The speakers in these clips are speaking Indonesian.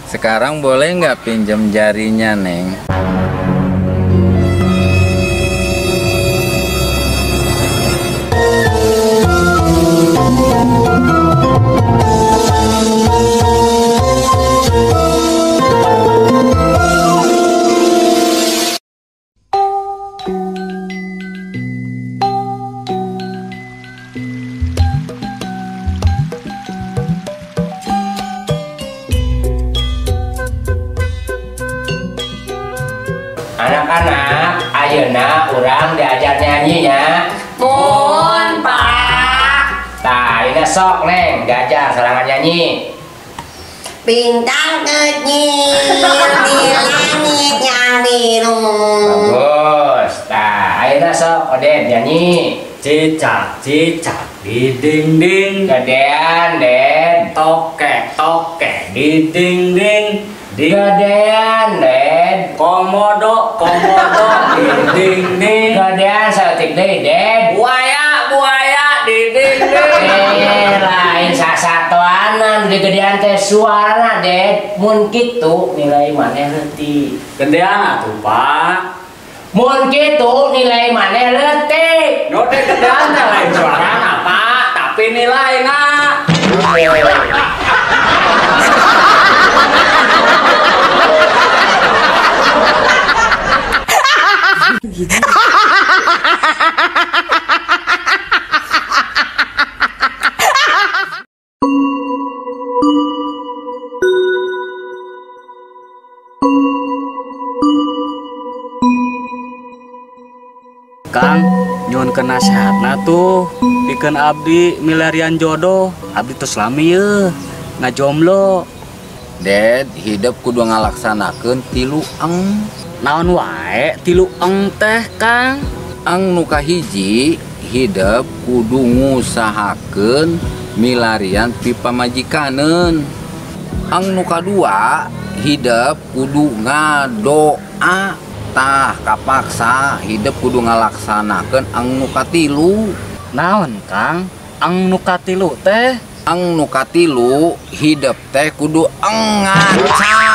Sekarang boleh nggak pinjam jarinya, Neng? Anak-anak, ayeuna urang diajar nyanyinya. Mun, Pak. Tah, ini sok Neng, diajar serangan nyanyi. Bintang kecil di langit yang biru. Bagus. Tah, ayeuna sok Oden nyanyi. Cicak cicak di dinding, Gedean, Den. tokek tokek di dinding, di Gedean, Den. komodo komodo di dinding, Gedean saeutik deui, Den. buaya buaya di dinding. Lain sasatoanan di gedean teh suara, Den. Mun kitu nilai maneh leutik. Gedean atuh Pak. Mun kitu nilai maneh leutik. Node gedean teh lain suarana Pak, tapi nilainya. Kang, nyuwun ke nasihatna tuh, pikeun abdi milarian jodoh, abdi tos lami yeuh, ngajomblo. Ded, hidup kudu ngalaksanakeun tilu eng. Naon wae tilu eng teh, Kang? Eng nu kahiji, hidup kudu ngusahakeun milarian pipa majikaneun. Eng nu kadua, hidup kudu ngadoa. Tah kapaksa hidup kudu ngalaksanakeun eng nu katilu. Naon, Kang? Eng nu katilu teh? Eng nu katilu, hidup teh kudu eng ngaca.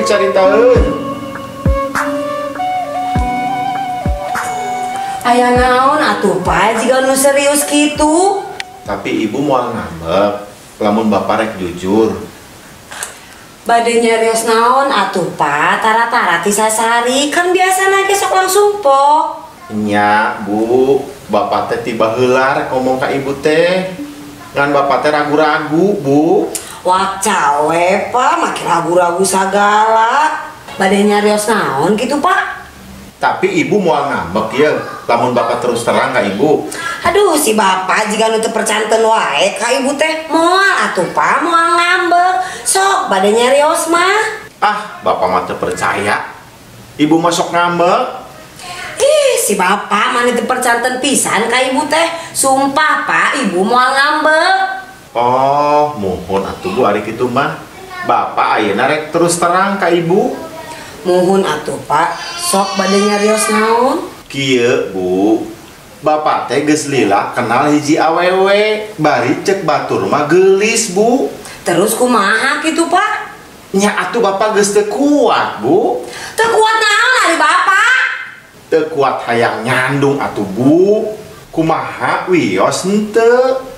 Caritaeun. Aya naon atuh Pak jika nu serius kitu? Tapi ibu moal ngambek, lamun bapak rek jujur. Bade nyarios naon atuh Pak, tara-tara ti sasari kan biasa nage sok langsung po. Nya bu, bapak teh tiba heula rek ngomong ka ibu teh. Ngan bapak teh ragu-ragu bu. Wah cawe Pak, makin ragu-ragu sagala. Bade nyarios naon gitu Pak? Tapi ibu moal ngambek ya, lamun bapak terus terang ka ibu. Aduh si bapak jika nu teu percanten wae ka ibu teh moal atuh Pak, moal ngambek. Sok bade nyarios mah. Ah, bapak mah teu percaya. Ibu masuk ngambek. Ih, si bapak mah teu percanten pisan ka ibu teh. Sumpah Pak, ibu moal ngambek. Oh, mohon atuh bu ari kitu mah. Bapak ayeuna rek terus terang ka ibu. Muhun atuh Pak, sok bade nyarios naon? Kieu bu, bapak teh geus lila kenal hiji awewe, bari cek batur mah geulis bu. Terus kumaha gitu Pak? Nya atuh bapak geus teu kuat bu. Teu kuat naon ari bapak? Teu kuat hayang nyandung atuh bu. Kumaha wios henteu?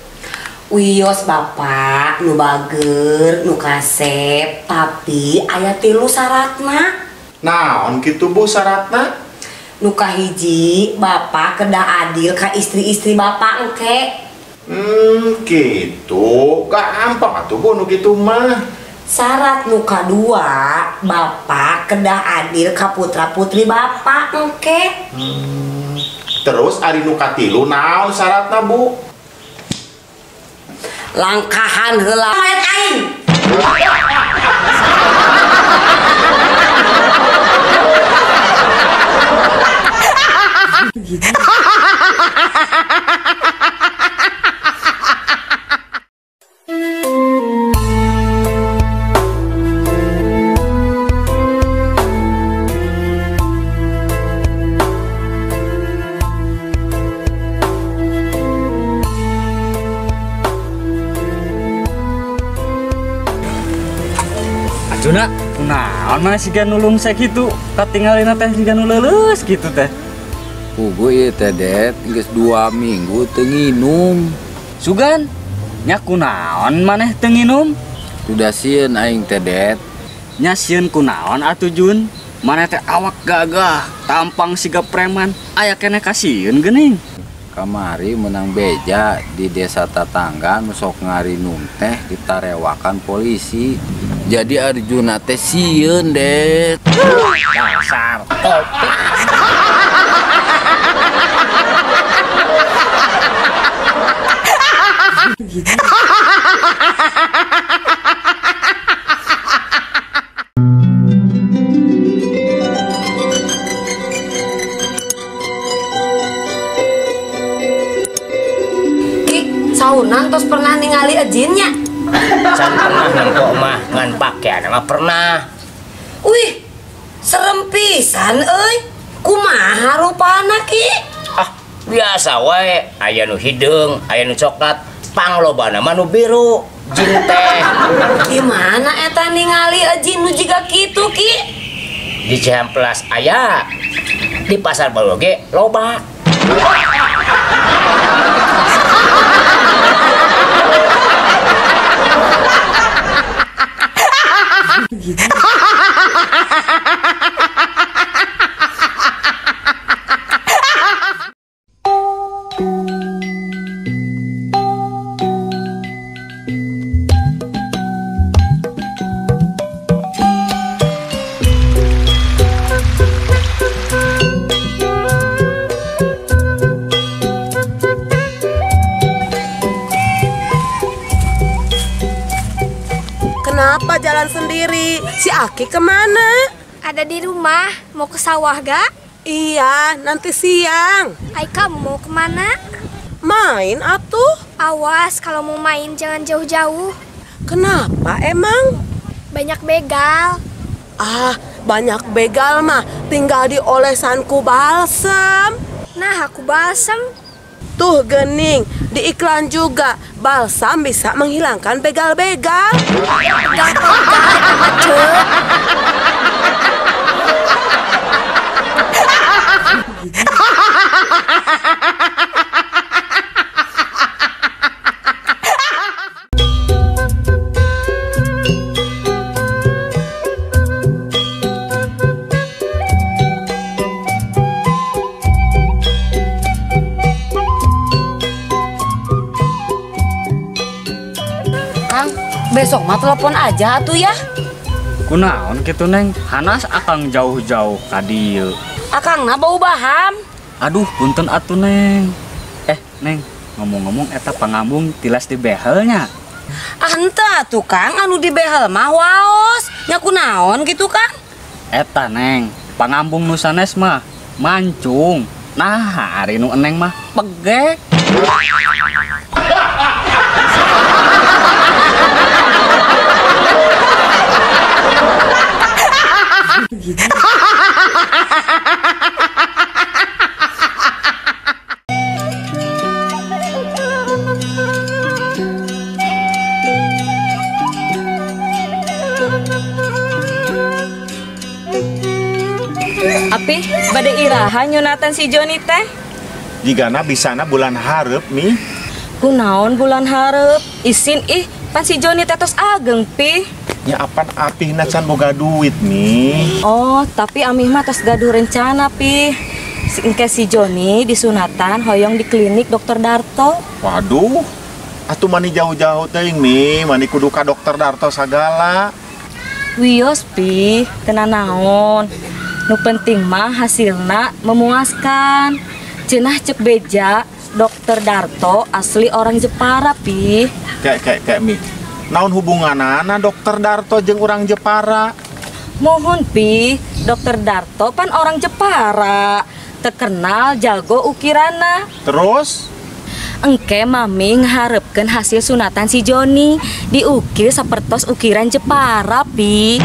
Wios bapak, nu bager, nu kasep, tapi aya 3 syaratna. Naon kitu bu syaratna? Nu kahiji, bapak kedah adil ka istri-istri bapak engke. Gitu. Gampang atuh bu nu kitu mah. Syarat nu kadua, bapak kedah adil ka putra putri bapak engke. Terus ari nu katilu naon syaratna Bu? Langkahan heula mayat aing. Juna, naon mah siga nulung sakitu, katinggalina teh siga nu leuleus kitu teh. Pugu ieu teh Det, geus 2 minggu teu nginum. Sugan, nya kunaon maneh teu nginum? Udah sieun aing teh Det. Nya sieun kunaon atuh Jun? Maneh teh awak gagah, tampang siga preman, aya keneh kasieun geuning. Kamari menang beja di desa tetangga nu sok ngarinum teh ditarewakan polisi. Jadi Arjuna teh sieun Det. Dasar topi. Saunan tos pernah ningali ejinnya. Can pernah nempok mah ngan pakaian mah pernah. Wih, serem pisan euy. Kumaha rupana ki? Ah, biasa wae, aya nu hideung, aya nu coklat, panglobana mah nu biru. Jin teh Gimana eta ningali ejin nu jiga kitu ki? di Cihamplas aya, di pasar baru ge loba. Kenapa jalan sendiri? Si Aki kemana? Ada di rumah, mau ke sawah gak? Iya, nanti siang. Ai kamu mau kemana? Main atuh. Awas kalau mau main jangan jauh-jauh. Kenapa emang? Banyak begal. Ah, banyak begal mah tinggal di olesanku balsam. Nah aku balsam. Tuh gening, di iklan juga balsam bisa menghilangkan begal-begal. Begal-begal amat cek. Besok mah telepon aja tuh ya. Kunaon kitu Neng? Hanas akang jauh-jauh ka dieu. Akangna bau baham. Aduh, punten atuh Neng. Neng, ngomong-ngomong eta pangambung tilas di behelnya. Ah henteu tuh Kang, anu di behel mah waos. Nya kunaon gitu Kang? Eta Neng, pangambung nu sanes mah mancung. Nah, ari nu eneng mah pegek. Api, bade iraha nyunatan si Joni teh? Jigana bisana bulan hareup Mi. Kunaon bulan hareup? Isin pan si Joni teh tos ageng pi. Nya apan apihna can boga duit Mi. Oh, tapi amih mah tos gaduh rencana pi. Si Joni disunatan hoyong di klinik Dokter Darto. Waduh, Atuh mani jauh-jauh teuing Mi, mani kudu ka dokter Darto sagala. Wios pi, tenan naon. Nu penting mah hasilna memuaskan. Cenah cek beja, dokter Darto asli orang Jepara pi. Kayak Mi. Naon hubunganana dokter Darto jeung urang Jepara? Mohon pi, dokter Darto pan orang Jepara. Terkenal jago ukirana. Terus? Engke mami ngharepkeun hasil sunatan si Joni diukir sapertos ukiran Jepara pi.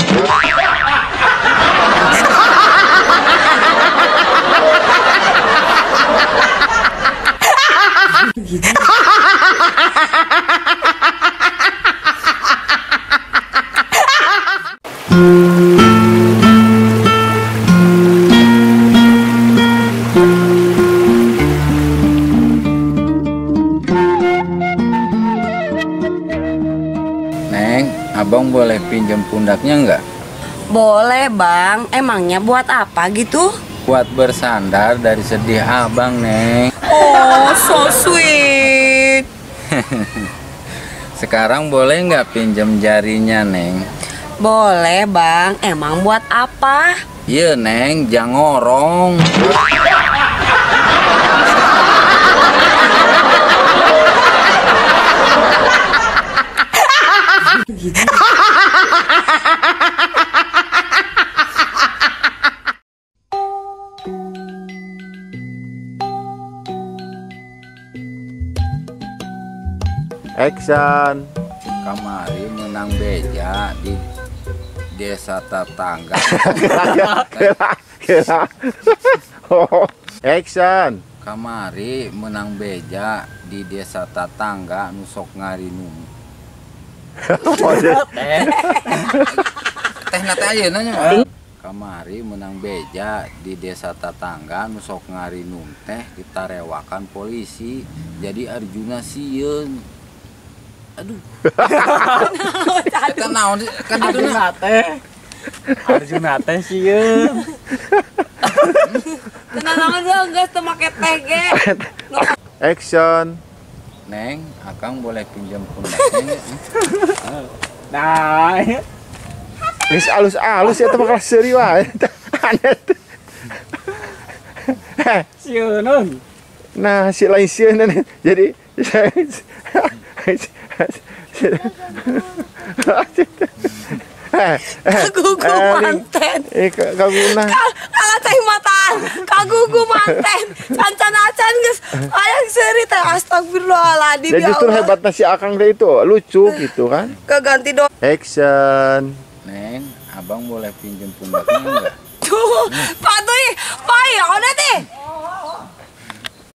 Abang boleh pinjam pundaknya nggak? Boleh bang, emangnya buat apa gitu? Buat bersandar dari sedih abang, Neng. Oh, so sweet. Sekarang boleh nggak pinjam jarinya, Neng? Boleh bang, emang buat apa? Iya, Neng, jangorong. Action. Kamari menang beja di desa tetangga. Kira. Oh, action. Kamari menang beja di desa tetangga nusok ngarinum. Teh nate aja nanya. Kamari menang beja di desa tetangga nusok ngarinum teh ditarewakan polisi. Jadi Arjuna sieun. Aduh. Kita naon kan Arjuna teh sieun. Tenang aja, enggak make teh ge. Action. Neng, Akang boleh pinjam pundaknya. Nah, Geus alus-alus ya teh mah seuri wae. Aneh teh. sieun. Nah, si lain sieun jadi Kagugu manten. Kaguna. Kalah teh matan. Kagugu manten. Cancan-acan geus hayang seuri teh astagfirullahaladzim Ya ya justru Allah. hebatnya si Akang teh itu lucu gitu kan. Keganti do. Action. Neng, abang boleh pinjam pundaknya enggak? Tuh, patuh Pak ya udah teh.